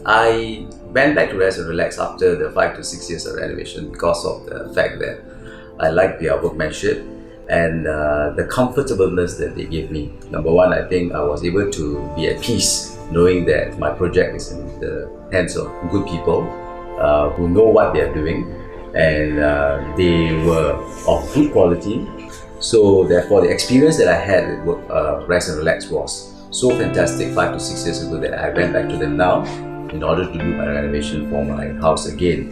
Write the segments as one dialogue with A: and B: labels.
A: I went back to Rezt+Relax after the 5 to 6 years of renovation because of the fact that I like their workmanship and the comfortableness that they gave me. Number one, I think I was able to be at peace knowing that my project is in the hands of good people who know what they are doing, and they were of good quality. So therefore, the experience that I had with Rezt+Relax was so fantastic 5 to 6 years ago that I went back to them now in order to do my renovation for my house again.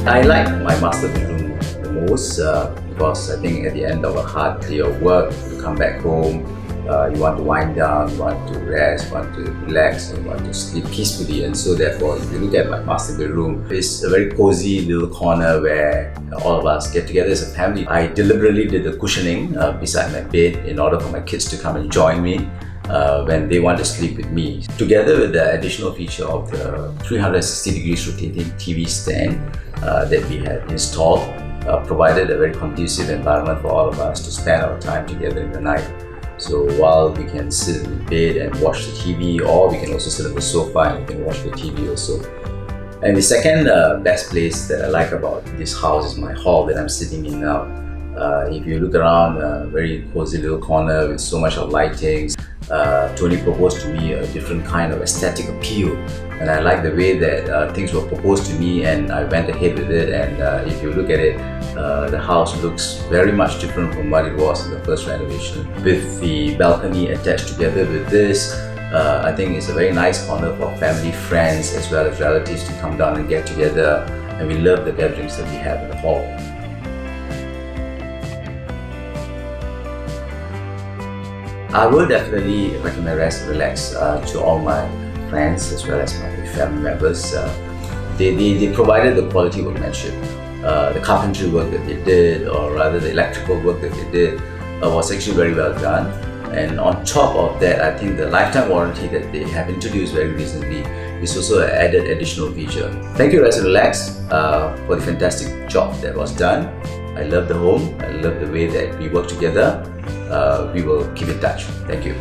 A: I like my master bedroom the most because I think at the end of a hard day of work, you come back home, you want to wind down, you want to rest, you want to relax, and you want to sleep peacefully. And so therefore, if you look at my master bedroom, it's a very cozy little corner where all of us get together as a family. I deliberately did the cushioning beside my bed in order for my kids to come and join me when they want to sleep with me. Together with the additional feature of the 360 degrees rotating TV stand that we had installed, provided a very conducive environment for all of us to spend our time together in the night. So while we can sit in bed and watch the TV, or we can also sit on the sofa and we can watch the TV also. And the second best place that I like about this house is my hall that I'm sitting in now. If you look around, a very cozy little corner with so much of lighting. Tony proposed to me a different kind of aesthetic appeal, and I like the way that things were proposed to me, and I went ahead with it. And if you look at it, the house looks very much different from what it was in the first renovation. With the balcony attached together with this, I think it's a very nice corner for family, friends, as well as relatives to come down and get together, and we love the gatherings that we have in the hall. I will definitely recommend Rezt+Relax to all my friends as well as my family members. They provided the quality workmanship. The carpentry work that they did, or rather the electrical work that they did, was actually very well done. And on top of that, I think the lifetime warranty that they have introduced very recently is also an added additional feature. Thank you Rezt+Relax for the fantastic job that was done. I love the home, I love the way that we work together. We will keep in touch. Thank you.